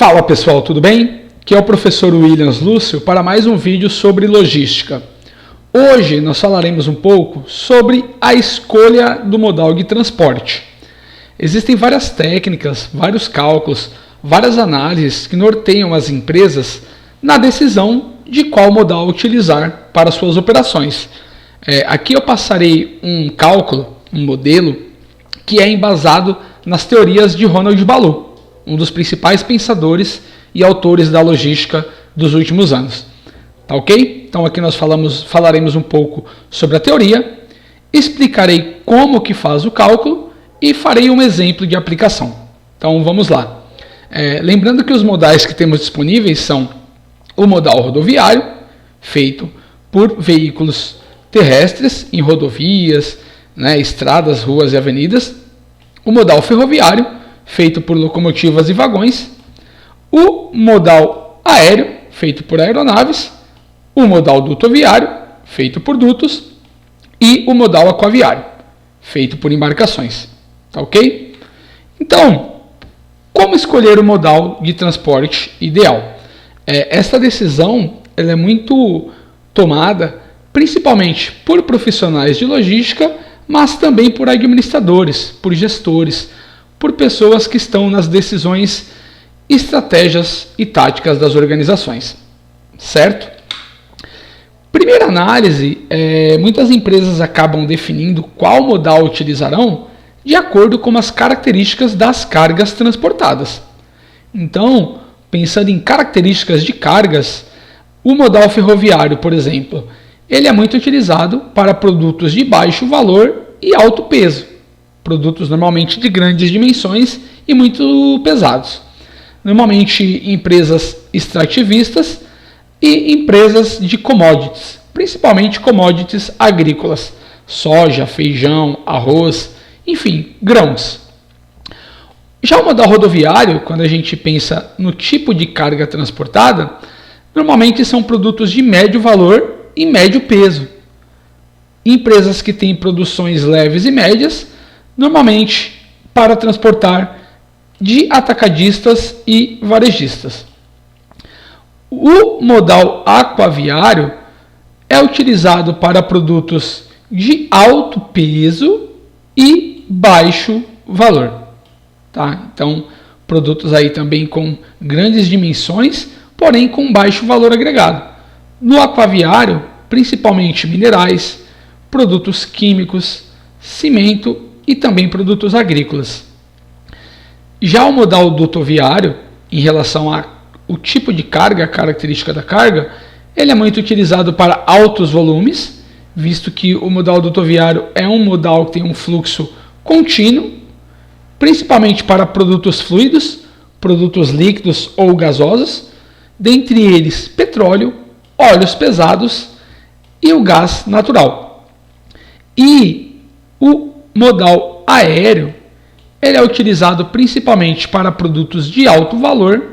Fala pessoal, tudo bem? Aqui é o professor Williams Lúcio para mais um vídeo sobre logística. Hoje nós falaremos um pouco sobre a escolha do modal de transporte. Existem várias técnicas, vários cálculos, várias análises que norteiam as empresas na decisão de qual modal utilizar para suas operações. Aqui eu passarei um cálculo, um modelo, que é embasado nas teorias de Ronald Ballou, um dos principais pensadores e autores da logística dos últimos anos. Tá ok? Então aqui nós falaremos um pouco sobre a teoria, explicarei como que faz o cálculo e farei um exemplo de aplicação. Então vamos lá. Lembrando que os modais que temos disponíveis são o modal rodoviário, feito por veículos terrestres em rodovias, estradas, ruas e avenidas, o modal ferroviário, feito por locomotivas e vagões, o modal aéreo, feito por aeronaves, o modal dutoviário, feito por dutos, e o modal aquaviário, feito por embarcações. Tá ok? Então, como escolher o modal de transporte ideal? Essa decisão ela é muito tomada principalmente por profissionais de logística, mas também por administradores, por gestores, por pessoas que estão nas decisões, estratégias e táticas das organizações, certo? Primeira análise, muitas empresas acabam definindo qual modal utilizarão de acordo com as características das cargas transportadas. Então, pensando em características de cargas, o modal ferroviário, por exemplo, ele é muito utilizado para produtos de baixo valor e alto peso. Produtos normalmente de grandes dimensões e muito pesados. Normalmente empresas extrativistas e empresas de commodities, principalmente commodities agrícolas, soja, feijão, arroz, enfim, grãos. Já o modal rodoviário, quando a gente pensa no tipo de carga transportada, normalmente são produtos de médio valor e médio peso. Empresas que têm produções leves e médias, normalmente para transportar de atacadistas e varejistas. O modal aquaviário é utilizado para produtos de alto peso e baixo valor. Tá? Então, produtos aí também com grandes dimensões, porém com baixo valor agregado. No aquaviário, principalmente minerais, produtos químicos, cimento e também produtos agrícolas. Já o modal dutoviário, em relação ao tipo de carga, a característica da carga, ele é muito utilizado para altos volumes, visto que o modal dutoviário é um modal que tem um fluxo contínuo, principalmente para produtos fluidos, produtos líquidos ou gasosos, dentre eles petróleo, óleos pesados e o gás natural. E o modal aéreo, ele é utilizado principalmente para produtos de alto valor,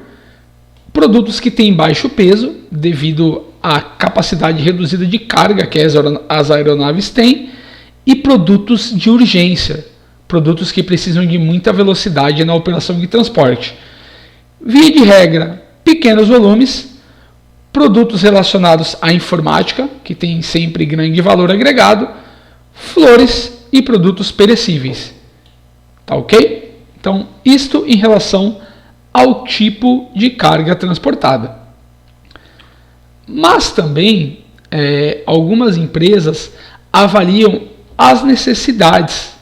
produtos que têm baixo peso, devido à capacidade reduzida de carga que as aeronaves têm, e produtos de urgência, produtos que precisam de muita velocidade na operação de transporte. Via de regra, pequenos volumes, produtos relacionados à informática, que tem sempre grande valor agregado, flores e produtos perecíveis. Tá ok? Então, isto em relação ao tipo de carga transportada. Mas também, algumas empresas avaliam as necessidades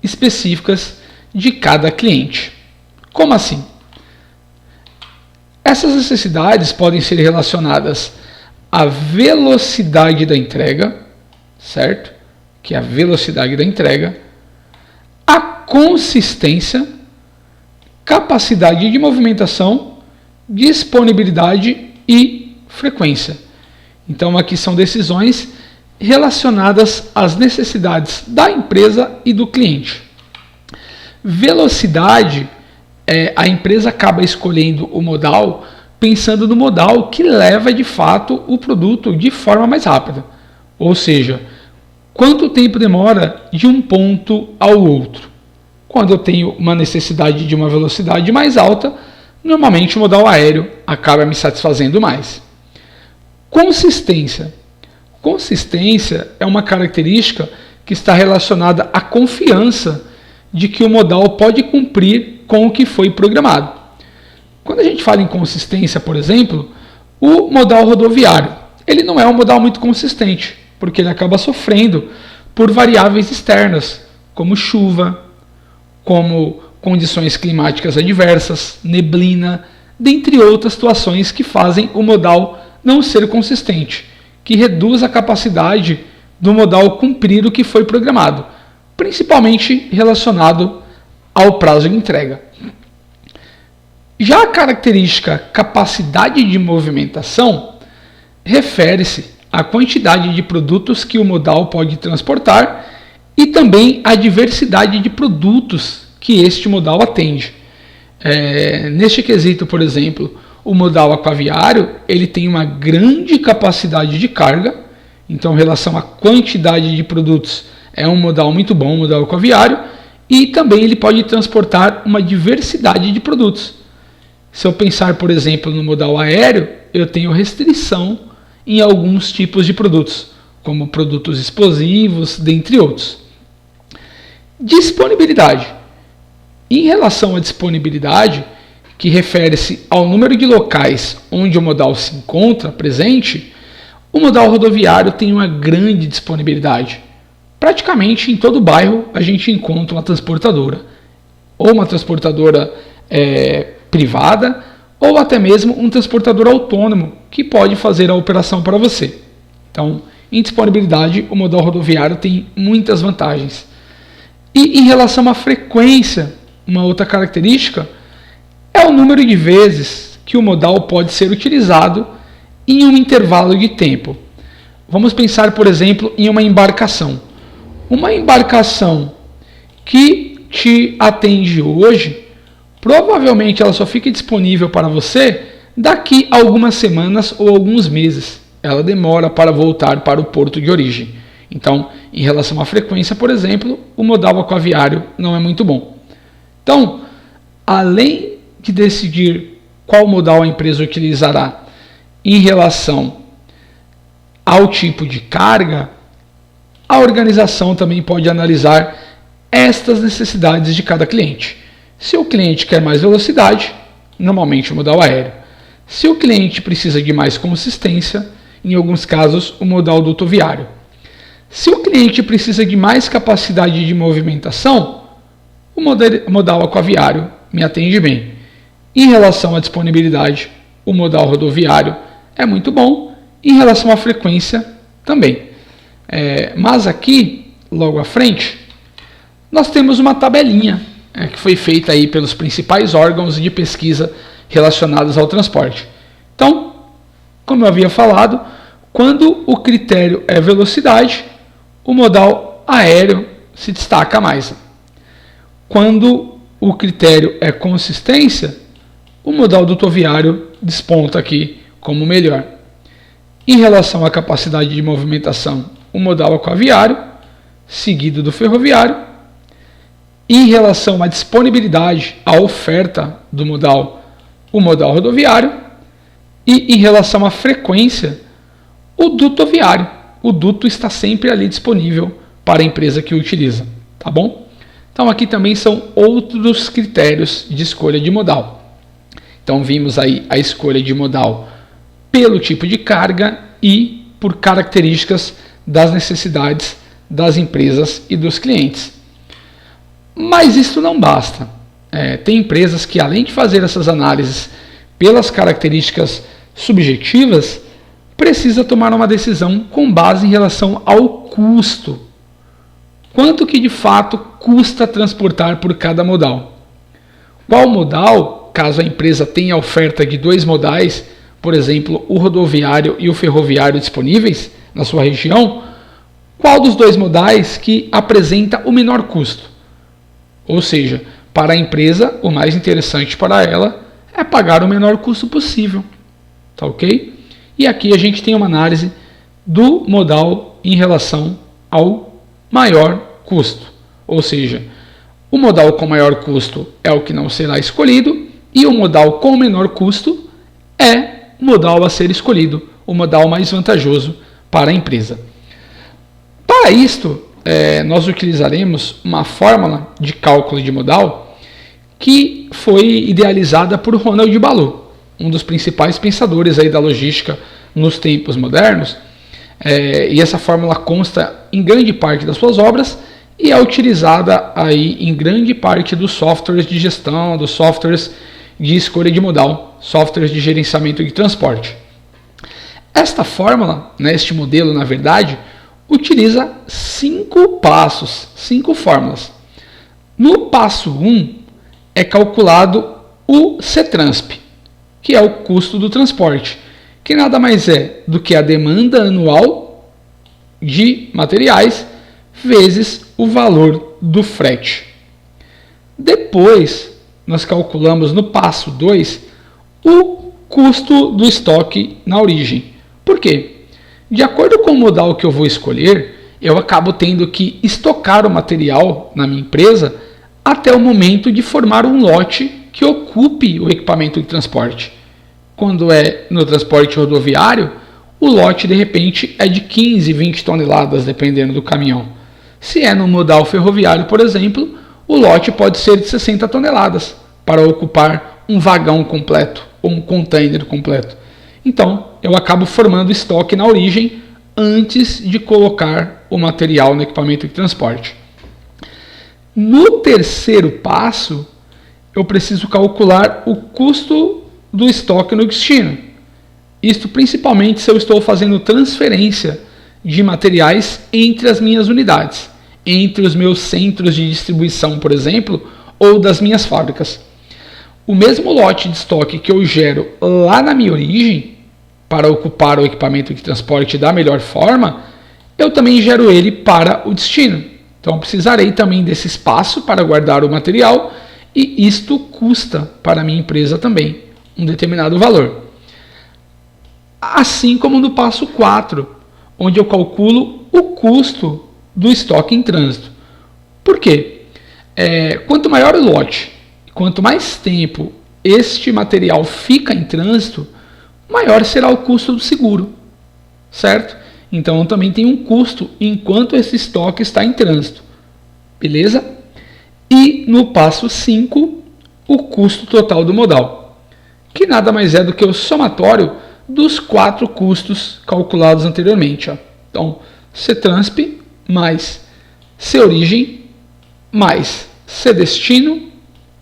específicas de cada cliente. Como assim? Essas necessidades podem ser relacionadas à velocidade da entrega, certo? Que é a velocidade da entrega, a consistência, capacidade de movimentação, disponibilidade e frequência. Então aqui são decisões relacionadas às necessidades da empresa e do cliente. Velocidade, a empresa acaba escolhendo o modal pensando no modal que leva de fato o produto de forma mais rápida. Ou seja, quanto tempo demora de um ponto ao outro? Quando eu tenho uma necessidade de uma velocidade mais alta, Normalmente o modal aéreo acaba me satisfazendo mais. Consistência. Consistência é uma característica que está relacionada à confiança de que o modal pode cumprir com o que foi programado. Quando a gente fala em consistência, por exemplo, o modal rodoviário, ele não é um modal muito consistente, porque ele acaba sofrendo por variáveis externas, como chuva, como condições climáticas adversas, neblina, dentre outras situações que fazem o modal não ser consistente, que reduz a capacidade do modal cumprir o que foi programado, principalmente relacionado ao prazo de entrega. Já a característica capacidade de movimentação refere-se à quantidade de produtos que o modal pode transportar e também à diversidade de produtos que este modal atende. Neste quesito, por exemplo, o modal aquaviário ele tem uma grande capacidade de carga, então em relação à quantidade de produtos é um modal muito bom, o modal aquaviário, e também ele pode transportar uma diversidade de produtos. Se eu pensar, por exemplo, no modal aéreo, eu tenho restrição em alguns tipos de produtos, como produtos explosivos, dentre outros. Disponibilidade. Em relação à disponibilidade, que refere-se ao número de locais onde o modal se encontra presente, o modal rodoviário tem uma grande disponibilidade. Praticamente em todo bairro a gente encontra uma transportadora, ou uma transportadora privada, ou até mesmo um transportador autônomo que pode fazer a operação para você. Então, em disponibilidade, o modal rodoviário tem muitas vantagens. E em relação à frequência, uma outra característica é o número de vezes que o modal pode ser utilizado em um intervalo de tempo. Vamos pensar, por exemplo, em uma embarcação. Uma embarcação que te atende hoje, provavelmente ela só fica disponível para você daqui a algumas semanas ou alguns meses. Ela demora para voltar para o porto de origem. Então, em relação à frequência, por exemplo, o modal aquaviário não é muito bom. Então, além de decidir qual modal a empresa utilizará em relação ao tipo de carga, a organização também pode analisar estas necessidades de cada cliente. Se o cliente quer mais velocidade, normalmente o modal aéreo. Se o cliente precisa de mais consistência, em alguns casos o modal dutoviário. Se o cliente precisa de mais capacidade de movimentação, o modal aquaviário me atende bem. Em relação à disponibilidade, o modal rodoviário é muito bom. Em relação à frequência, também. Mas aqui, logo à frente, nós temos uma tabelinha que foi feita aí pelos principais órgãos de pesquisa relacionados ao transporte. Então, como eu havia falado, quando o critério é velocidade, o modal aéreo se destaca mais. Quando o critério é consistência, o modal dutoviário desponta aqui como melhor. Em relação à capacidade de movimentação, o modal aquaviário, seguido do ferroviário. Em relação à disponibilidade, à oferta do modal, o modal rodoviário. E em relação à frequência, o dutoviário. O duto está sempre ali disponível para a empresa que o utiliza, tá bom? Então aqui também são outros critérios de escolha de modal. Então vimos aí a escolha de modal pelo tipo de carga e por características das necessidades das empresas e dos clientes. Mas isso não basta. Tem empresas que, além de fazer essas análises pelas características subjetivas, precisa tomar uma decisão com base em relação ao custo. Quanto que de fato custa transportar por cada modal? Qual modal, caso a empresa tenha oferta de dois modais, por exemplo, o rodoviário e o ferroviário disponíveis na sua região, qual dos dois modais que apresenta o menor custo? Ou seja, para a empresa, o mais interessante para ela é pagar o menor custo possível. Tá ok? E aqui a gente tem uma análise do modal em relação ao maior custo. Ou seja, o modal com maior custo é o que não será escolhido E o modal com menor custo é o modal a ser escolhido, o modal mais vantajoso para a empresa. Para isto, nós utilizaremos uma fórmula de cálculo de modal que foi idealizada por Ronald Ballew, um dos principais pensadores aí da logística nos tempos modernos, e essa fórmula consta em grande parte das suas obras e é utilizada aí em grande parte dos softwares de gestão, dos softwares de escolha de modal, softwares de gerenciamento de transporte. Esta fórmula, este modelo, na verdade, utiliza 5 passos, 5 fórmulas. No passo 1 é calculado o CTRANSP, que é o custo do transporte, que nada mais é do que a demanda anual de materiais vezes o valor do frete. Depois, nós calculamos no passo 2 o custo do estoque na origem. Por quê? De acordo com o modal que eu vou escolher, eu acabo tendo que estocar o material na minha empresa até o momento de formar um lote que ocupe o equipamento de transporte. Quando é no transporte rodoviário, o lote de repente é de 15, 20 toneladas, dependendo do caminhão. Se é no modal ferroviário, por exemplo, o lote pode ser de 60 toneladas para ocupar um vagão completo ou um container completo. Então, eu acabo formando estoque na origem antes de colocar o material no equipamento de transporte. No terceiro passo, eu preciso calcular o custo do estoque no destino. Isto principalmente se eu estou fazendo transferência de materiais entre as minhas unidades, entre os meus centros de distribuição, por exemplo, ou das minhas fábricas. O mesmo lote de estoque que eu gero lá na minha origem, para ocupar o equipamento de transporte da melhor forma, eu também gero ele para o destino. Então eu precisarei também desse espaço para guardar o material e isto custa para a minha empresa também um determinado valor. Assim como no passo 4, onde eu calculo o custo do estoque em trânsito. Por quê? Quanto maior o lote, quanto mais tempo este material fica em trânsito, maior será o custo do seguro, certo? Então eu também tenho um custo enquanto esse estoque está em trânsito, beleza? E no passo 5, o custo total do modal, que nada mais é do que o somatório dos 4 custos calculados anteriormente. Então, CTRANSP mais COrigem mais CDestino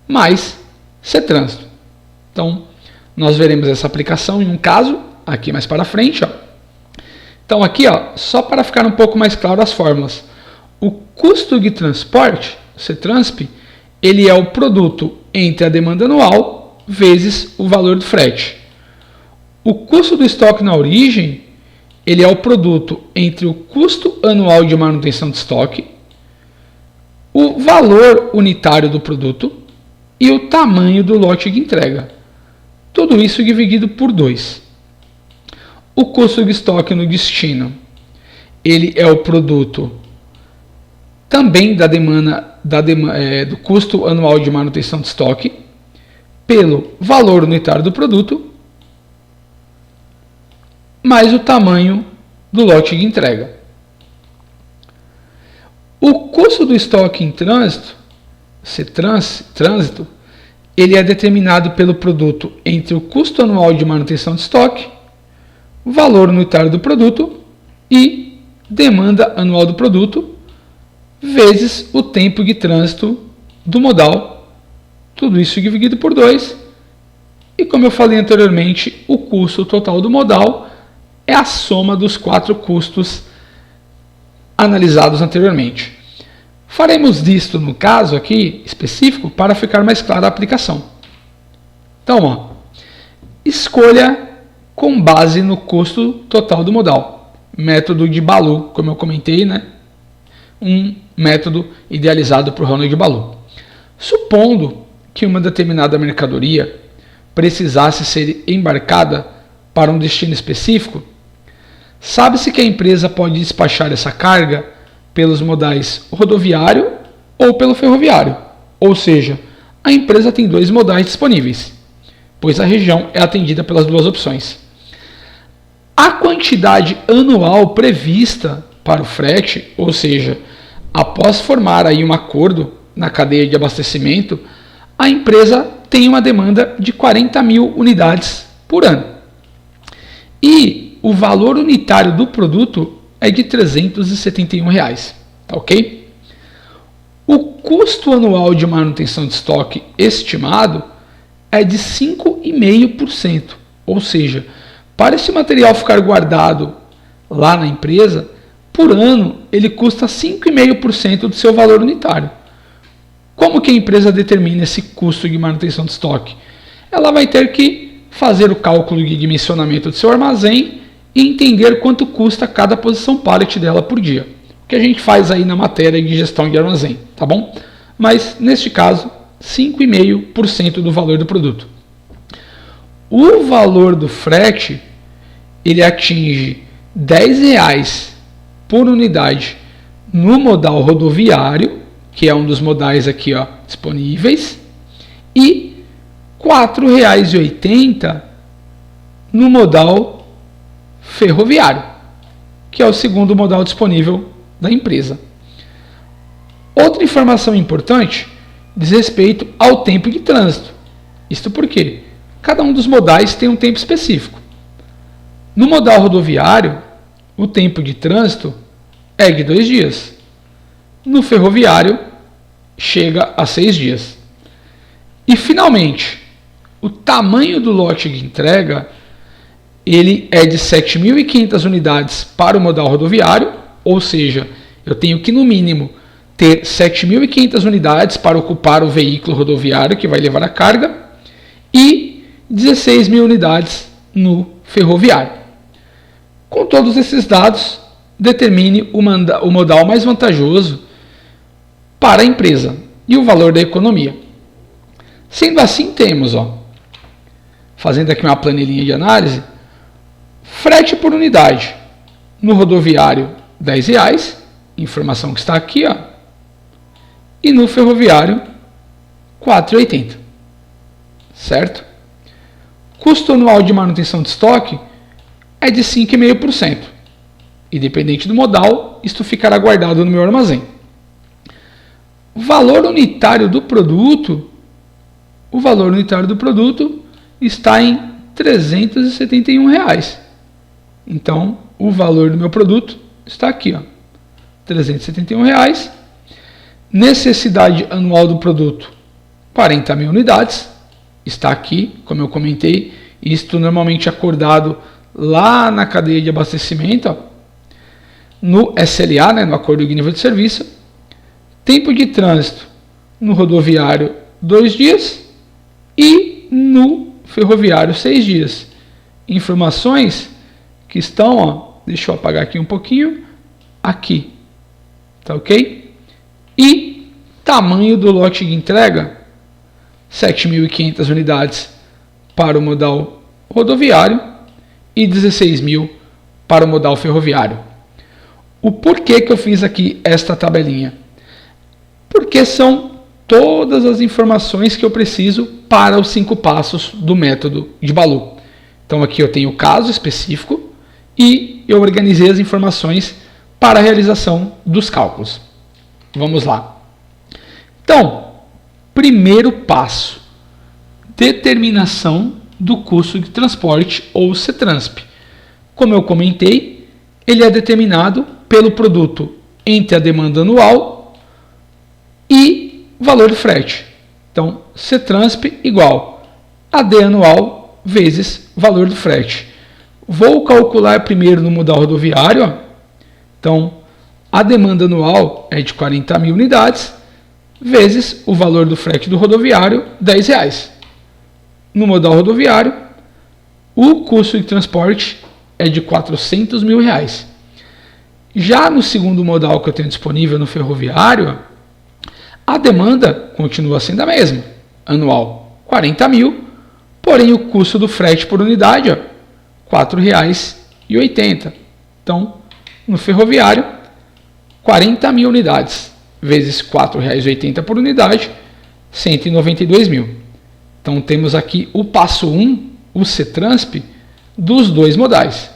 mais CTrânsito. Então, nós veremos essa aplicação em um caso, aqui mais para frente. Então, aqui, só para ficar um pouco mais claro as fórmulas. O custo de transporte, CTRANSP, ele é o produto entre a demanda anual vezes o valor do frete. O custo do estoque na origem, ele é o produto entre o custo anual de manutenção de estoque, o valor unitário do produto e o tamanho do lote de entrega. Tudo isso dividido por 2. O custo de estoque no destino, ele é o produto também do custo anual de manutenção de estoque pelo valor unitário do produto mais o tamanho do lote de entrega. O custo do estoque em trânsito, trânsito, ele é determinado pelo produto entre o custo anual de manutenção de estoque, o valor unitário do produto e demanda anual do produto, vezes o tempo de trânsito do modal. Tudo isso dividido por 2. E como eu falei anteriormente, o custo total do modal é a soma dos 4 custos analisados anteriormente. Faremos disto no caso aqui específico para ficar mais clara a aplicação. Então, escolha com base no custo total do modal. Método de Ballew, como eu comentei, um método idealizado por Ronald Ballew. Supondo que uma determinada mercadoria precisasse ser embarcada para um destino específico, sabe-se que a empresa pode despachar essa carga pelos modais rodoviário ou pelo ferroviário. Ou seja, a empresa tem 2 modais disponíveis, pois a região é atendida pelas duas opções. A quantidade anual prevista para o frete, ou seja, após formar aí um acordo na cadeia de abastecimento, a empresa tem uma demanda de 40 mil unidades por ano. E o valor unitário do produto é de R$ 371, tá ok? O custo anual de manutenção de estoque estimado é de 5,5%, ou seja, para esse material ficar guardado lá na empresa, por ano ele custa 5,5% do seu valor unitário. Como que a empresa determina esse custo de manutenção de estoque? Ela vai ter que fazer o cálculo de dimensionamento do seu armazém e entender quanto custa cada posição pallet dela por dia. O que a gente faz aí na matéria de gestão de armazém, tá bom? Mas, neste caso, 5,5% do valor do produto. O valor do frete, ele atinge R$ 10 por unidade no modal rodoviário, que é um dos modais aqui disponíveis, e R$ 4,80 no modal ferroviário, que é o segundo modal disponível da empresa. Outra informação importante diz respeito ao tempo de trânsito. Isto porque cada um dos modais tem um tempo específico. No modal rodoviário, o tempo de trânsito é de 2 dias. No ferroviário, chega a 6 dias. E, finalmente, o tamanho do lote de entrega ele é de 7.500 unidades para o modal rodoviário, ou seja, eu tenho que, no mínimo, ter 7.500 unidades para ocupar o veículo rodoviário que vai levar a carga e 16.000 unidades no ferroviário. Com todos esses dados, determine o modal mais vantajoso para a empresa e o valor da economia. Sendo assim, temos, fazendo aqui uma planilhinha de análise, frete por unidade no rodoviário R$ 10, informação que está aqui, e no ferroviário R$ 4,80, certo? Custo anual de manutenção de estoque é de 5,5%. Independente do modal, isto ficará guardado no meu armazém. Valor unitário do produto, o valor unitário do produto está em R$ 371. Então, o valor do meu produto está aqui, R$ 371. Necessidade anual do produto, 40 mil unidades. Está aqui, como eu comentei, isto normalmente acordado lá na cadeia de abastecimento, no SLA, no Acordo de Nível de Serviço. Tempo de trânsito no rodoviário 2 dias e no ferroviário 6 dias. Informações que estão, deixa eu apagar aqui um pouquinho, aqui, tá ok? E tamanho do lote de entrega, 7.500 unidades para o modal rodoviário e 16.000 para o modal ferroviário. O porquê que eu fiz aqui esta tabelinha? Porque são todas as informações que eu preciso para os 5 passos do método de Baloo. Então aqui eu tenho o caso específico e eu organizei as informações para a realização dos cálculos. Vamos lá. Então, primeiro passo, determinação do custo de transporte ou CETRANSP. Como eu comentei, ele é determinado pelo produto entre a demanda anual e valor do frete. Então, CETRANSP igual AD anual vezes valor do frete. Vou calcular primeiro no modal rodoviário. Então, a demanda anual é de 40 mil unidades vezes o valor do frete do rodoviário, R$ 10. No modal rodoviário, o custo de transporte é de R$ 400 mil. Já no segundo modal que eu tenho disponível no ferroviário, a demanda continua sendo a mesma, anual 40 mil, porém o custo do frete por unidade R$ 4,80. Então, no ferroviário, 40 mil unidades vezes R$ 4,80 por unidade, 192 mil. Então temos aqui o passo 1, o CTransp, dos dois modais.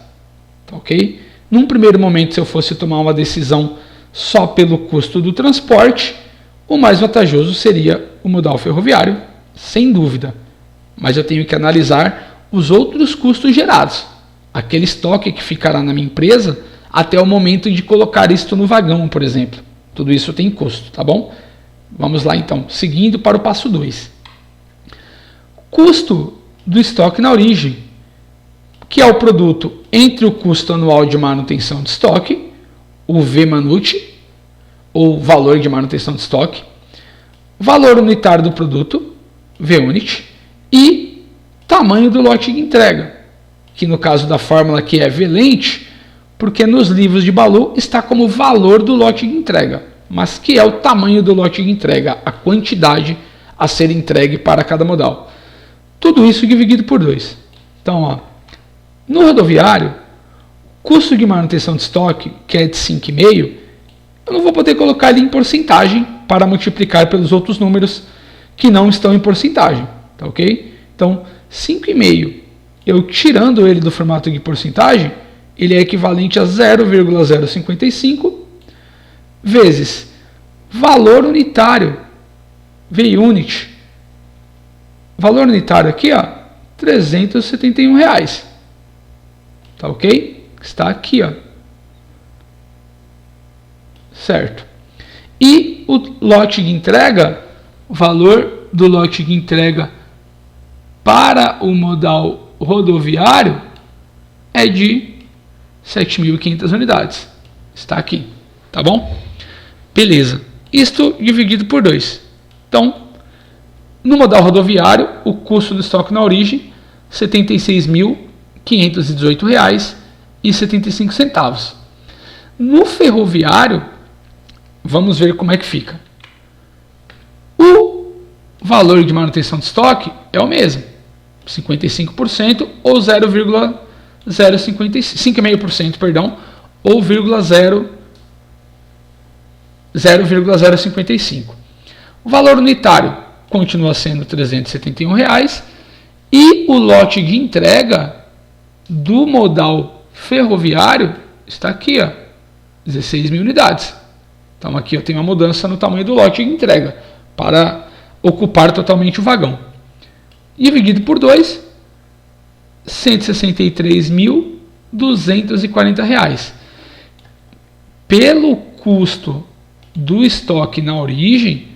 Tá, ok? Num primeiro momento, se eu fosse tomar uma decisão só pelo custo do transporte, o mais vantajoso seria o modal ferroviário, sem dúvida. Mas eu tenho que analisar os outros custos gerados. Aquele estoque que ficará na minha empresa até o momento de colocar isto no vagão, por exemplo. Tudo isso tem custo, tá bom? Vamos lá então, seguindo para o passo 2. Custo do estoque na origem, que é o produto entre o custo anual de manutenção de estoque, o VManut, ou valor de manutenção de estoque, valor unitário do produto, VUnit, e tamanho do lote de entrega, que no caso da fórmula aqui é VLente, porque nos livros de Balu está como valor do lote de entrega, mas que é o tamanho do lote de entrega, a quantidade a ser entregue para cada modal. Tudo isso dividido por 2. Então, ó, no rodoviário, custo de manutenção de estoque, que é de 5,5, eu não vou poder colocar ele em porcentagem para multiplicar pelos outros números que não estão em porcentagem. Tá, ok? Então, 5,5, eu tirando ele do formato de porcentagem, ele é equivalente a 0,055 vezes valor unitário, VUnit. Valor unitário aqui, ó, R$371. Tá, ok? Está aqui, ó. Certo. E o lote de entrega, o valor do lote de entrega para o modal rodoviário é de 7.500 unidades. Está aqui, tá bom? Beleza. Isto dividido por 2. Então, no modal rodoviário, o custo do estoque na origem, R$ 76.518,75. No ferroviário, vamos ver como é que fica. O valor de manutenção de estoque é o mesmo, 55% ou 5,5%, perdão, ou 0,055. O valor unitário continua sendo R$ 371 e o lote de entrega do modal ferroviário está aqui, ó, 16.000 unidades. Então aqui eu tenho uma mudança no tamanho do lote de entrega para ocupar totalmente o vagão. Dividido por 2, R$ 163.240. Pelo custo do estoque na origem,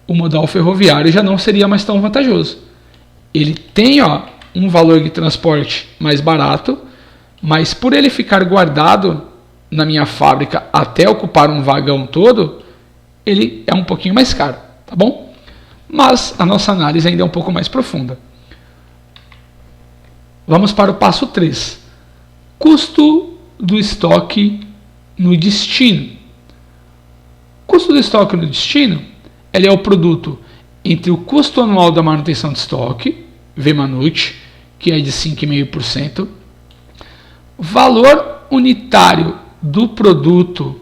o modal ferroviário já não seria mais tão vantajoso. Ele tem, ó, um valor de transporte mais barato, mas por ele ficar guardado na minha fábrica até ocupar um vagão todo, ele é um pouquinho mais caro, tá bom? Mas a nossa análise ainda é um pouco mais profunda. Vamos para o passo 3. Custo do estoque no destino. Custo do estoque no destino, ele é o produto entre o custo anual da manutenção de estoque, VManut, que é de 5,5%, valor unitário do produto,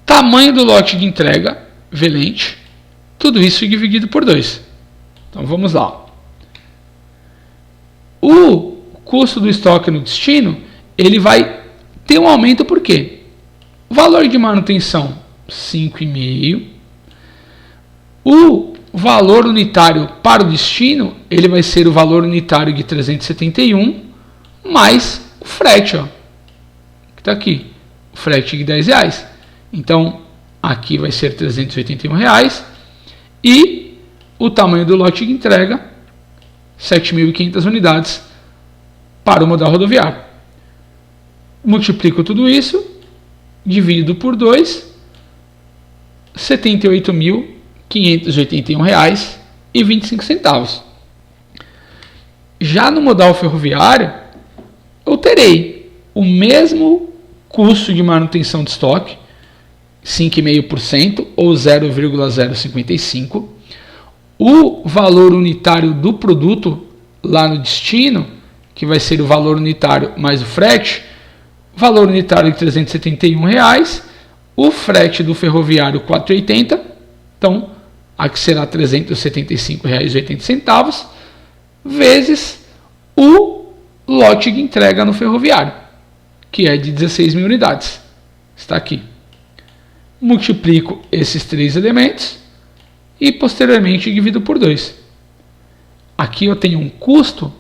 tamanho do lote de entrega, VLente, tudo isso dividido por 2. Então vamos lá. O custo do estoque no destino, ele vai ter um aumento por quê? Valor de manutenção, 5,5. O valor unitário para o destino, ele vai ser o valor unitário de 371, mais o frete, ó, que está aqui, o frete de R$10. Então, aqui vai ser R$381 e o tamanho do lote de entrega, 7.500 unidades para o modal rodoviário. Multiplico tudo isso, dividido por 2, R$ 78.581,25. Já no modal ferroviário, eu terei o mesmo custo de manutenção de estoque, 5,5% ou 0,055. O valor unitário do produto lá no destino, que vai ser o valor unitário mais o frete, valor unitário de R$371, o frete do ferroviário R$4,80 Então, aqui será R$ 375,80 vezes o lote de entrega no ferroviário, que é de 16 mil unidades. Está aqui. Multiplico esses três elementos e posteriormente divido por 2. Aqui eu tenho um custo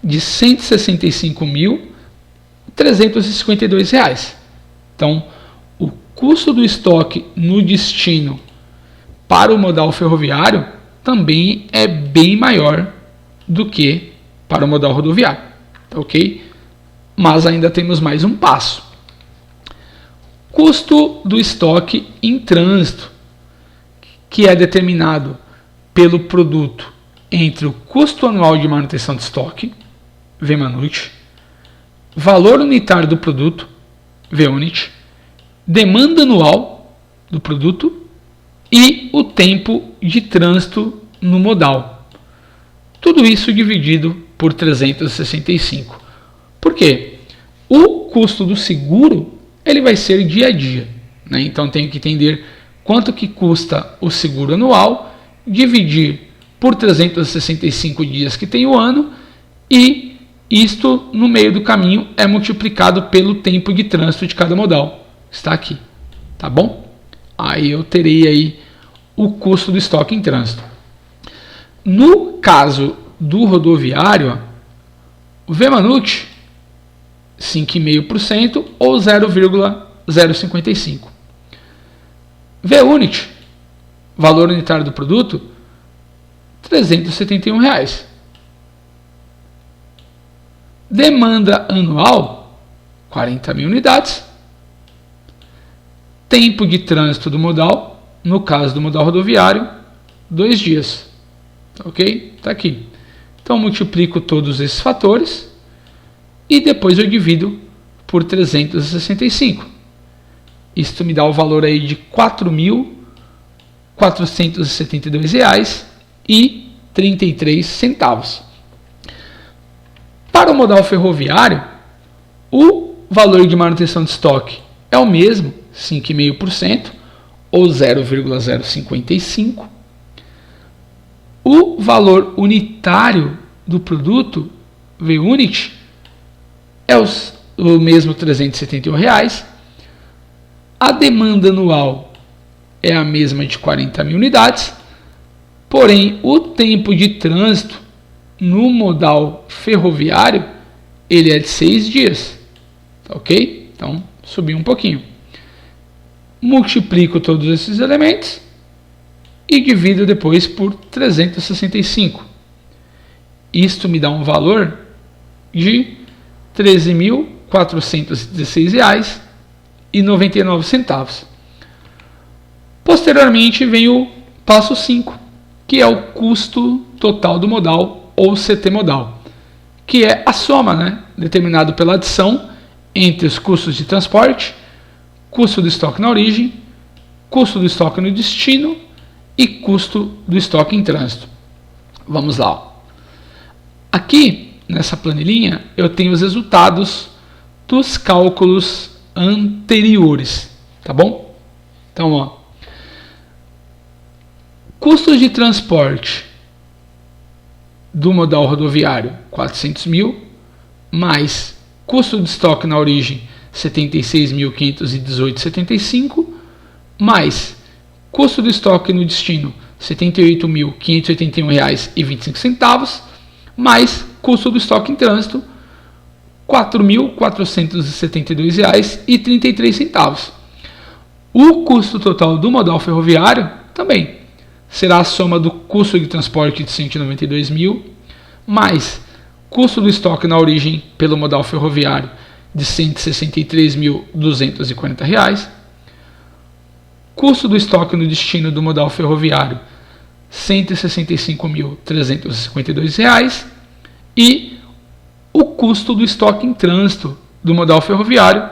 de R$ 165.352. Então, o custo do estoque no destino para o modal ferroviário também é bem maior do que para o modal rodoviário, ok? Mas ainda temos mais um passo. Custo do estoque em trânsito, que é determinado pelo produto entre o custo anual de manutenção de estoque, VManut, valor unitário do produto, VUnit, demanda anual do produto e o tempo de trânsito no modal. Tudo isso dividido por 365. Por quê? O custo do seguro ele vai ser dia a dia, né? Então tenho que entender quanto que custa o seguro anual, dividir por 365 dias que tem o ano, e isto no meio do caminho é multiplicado pelo tempo de trânsito de cada modal. Está aqui, tá bom? Aí eu terei aí o custo do estoque em trânsito. No caso do rodoviário, o VManut 5,5% ou 0,055. VUnit, valor unitário do produto, R$ 371. Demanda anual, 40 mil unidades. Tempo de trânsito do modal, no caso do modal rodoviário, 2 dias. Ok? Está aqui. Então, multiplico todos esses fatores e depois eu divido por 365. Isto me dá o valor aí de R$ 4.472,33. Para o modal ferroviário, o valor de manutenção de estoque é o mesmo, 5,5% ou 0,055. O valor unitário do produto, VUnit, é o mesmo, R$ 371. A demanda anual é a mesma de 40 mil unidades, porém o tempo de trânsito no modal ferroviário ele é de 6 dias, ok? Então subi um pouquinho. Multiplico todos esses elementos e divido depois por 365. Isto me dá um valor de R$ 13.416,99. Posteriormente vem o passo 5, que é o custo total do modal ou CT modal, que é a soma, né, determinado pela adição entre os custos de transporte, custo do estoque na origem, custo do estoque no destino e custo do estoque em trânsito. Vamos lá. Aqui, nessa planilhinha, eu tenho os resultados dos cálculos anteriores, tá bom? Então, ó, custos de transporte do modal rodoviário, 400 mil, mais custo de estoque na origem, 76.518,75, mais custo do estoque no destino, R$ 78.581,25, mais custo do estoque em trânsito, R$ 4.472,33. O custo total do modal ferroviário também será a soma do custo de transporte de 192 mil, mais custo do estoque na origem pelo modal ferroviário de R$ 163.240, custo do estoque no destino do modal ferroviário R$ 165.352 e o custo do estoque em trânsito do modal ferroviário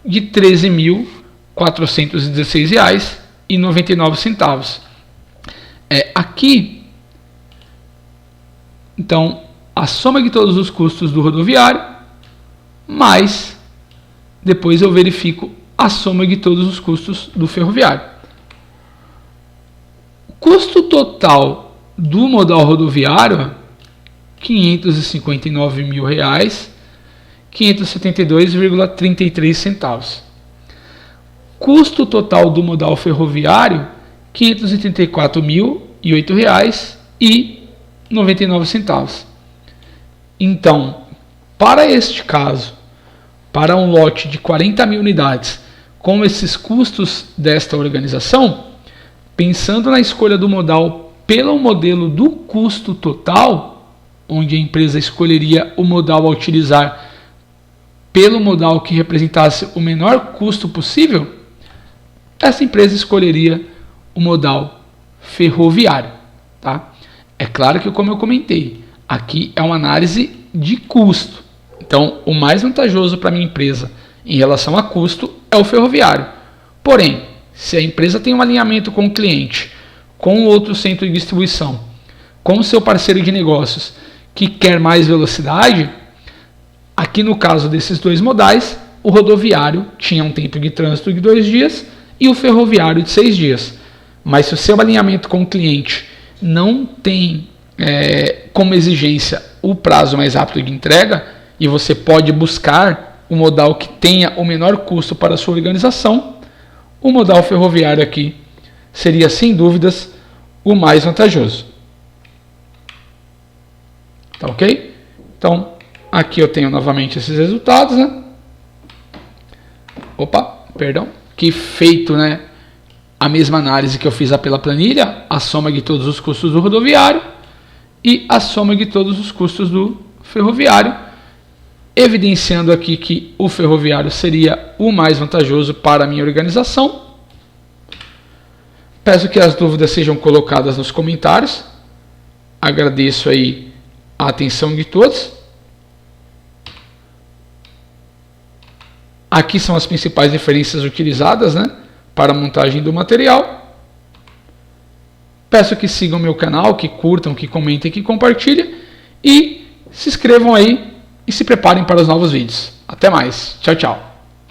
de R$ 13.416,99. Aqui, então, a soma de todos os custos do rodoviário, mais depois eu verifico a soma de todos os custos do ferroviário. Custo total do modal rodoviário, R$ 559.000, 572,33 Custo total do modal ferroviário, R$ 534.008,99. Então, para este caso, para um lote de 40.000 unidades, com esses custos desta organização, pensando na escolha do modal pelo modelo do custo total, onde a empresa escolheria o modal a utilizar pelo modal que representasse o menor custo possível, essa empresa escolheria o modal ferroviário. Tá? É claro que, como eu comentei, aqui é uma análise de custo. Então, o mais vantajoso para a minha empresa em relação a custo é o ferroviário. Porém, se a empresa tem um alinhamento com o cliente, com outro centro de distribuição, com o seu parceiro de negócios que quer mais velocidade, aqui no caso desses dois modais, o rodoviário tinha um tempo de trânsito de 2 dias e o ferroviário de 6 dias. Mas se o seu alinhamento com o cliente não tem como exigência o prazo mais rápido de entrega, e você pode buscar o modal que tenha o menor custo para a sua organização, o modal ferroviário aqui seria, sem dúvidas, o mais vantajoso. Tá ok? Então, aqui eu tenho novamente esses resultados, né? Que feito, né? A mesma análise que eu fiz pela planilha, a soma de todos os custos do rodoviário e a soma de todos os custos do ferroviário, evidenciando aqui que o ferroviário seria o mais vantajoso para a minha organização. Peço que as dúvidas sejam colocadas nos comentários. Agradeço aí a atenção de todos. Aqui são as principais referências utilizadas, né, para a montagem do material. Peço que sigam meu canal, que curtam, que comentem, que compartilhem e se inscrevam aí e se preparem para os novos vídeos. Até mais. Tchau, tchau.